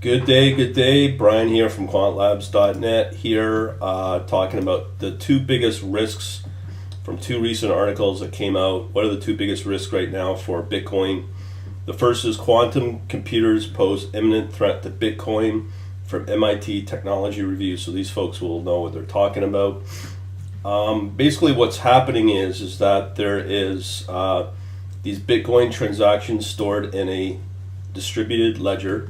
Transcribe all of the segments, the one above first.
Good day. Brian here from quantlabs.net here, talking about the two biggest risks from two recent articles that came out. What are the two biggest risks right now for Bitcoin? The first is quantum computers pose imminent threat to Bitcoin from MIT Technology Review. So these folks will know what they're talking about. Basically what's happening is that there is these Bitcoin transactions stored in a distributed ledger.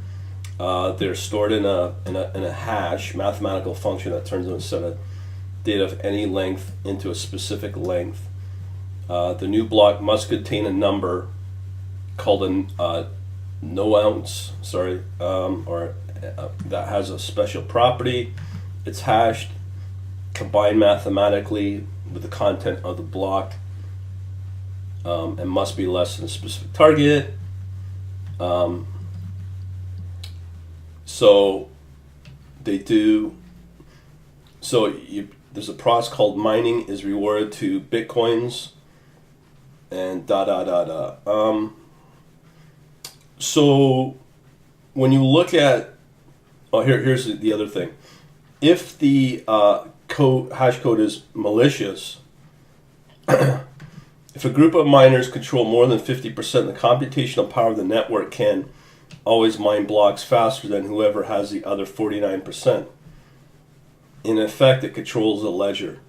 They're stored in a hash mathematical function that turns a set of data of any length into a specific length. The new block must contain a number called a no-ounce, that has a special property. It's hashed, combined mathematically with the content of the block, and must be less than a specific target. So they do. There's a process called mining is rewarded to bitcoins, and So when you look at, here's the other thing. If the hash code is malicious, if a group of miners control more than 50% of the computational power of the network can always mine blocks faster than whoever has the other 49%. In effect, it controls the ledger.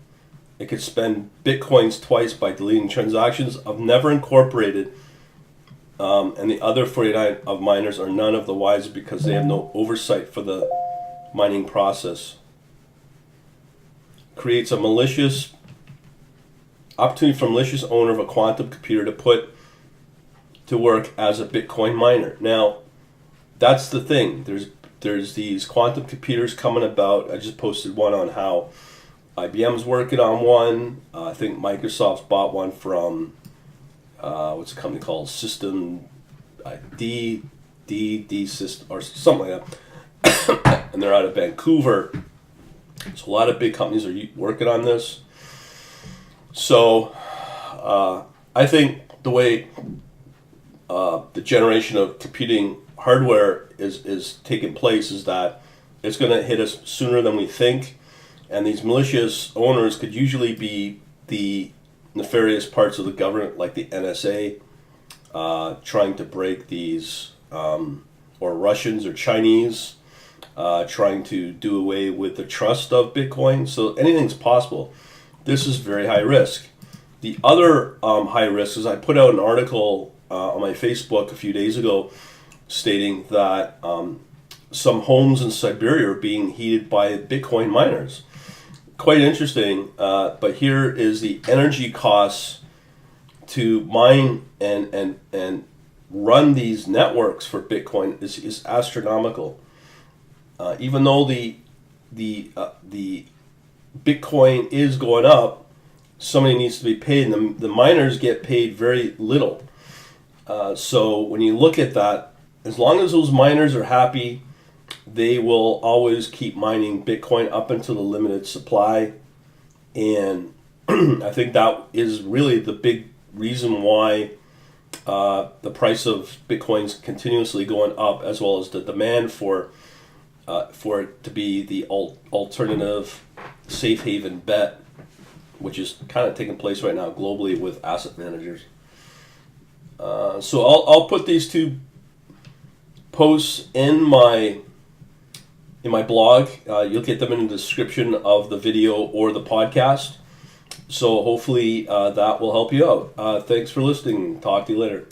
It could spend bitcoins twice by deleting transactions of never incorporated, and the other 49 of miners are none of the wiser because they have no oversight for the mining process. Creates a malicious opportunity for a malicious owner of a quantum computer to put to work as a Bitcoin miner. Now, that's the thing. There's these quantum computers coming about. I just posted one on how IBM's working on one. I think Microsoft's bought one from what's a company called System D System or something like that, and they're out of Vancouver. So a lot of big companies are working on this. So I think the way the generation of computing hardware is taking place is that it's going to hit us sooner than we think, and these malicious owners could usually be the nefarious parts of the government, like the NSA, trying to break these, or Russians or Chinese, trying to do away with the trust of Bitcoin. So anything's possible. This is very high risk. The other high risk is I put out an article on my Facebook a few days ago stating that some homes in Siberia are being heated by Bitcoin miners. Quite interesting, but here is the energy costs to mine and run these networks for Bitcoin is astronomical. Even though the Bitcoin is going up, somebody needs to be paid, and the miners get paid very little. So when you look at that, as long as those miners are happy, they will always keep mining Bitcoin up until the limited supply. And I think that is really the big reason why the price of Bitcoin's continuously going up, as well as the demand for it to be the alternative safe haven bet, which is kind of taking place right now globally with asset managers. So I'll put these two posts in my blog. You'll get them in the description of the video or the podcast. So hopefully that will help you out. Thanks for listening. Talk to you later.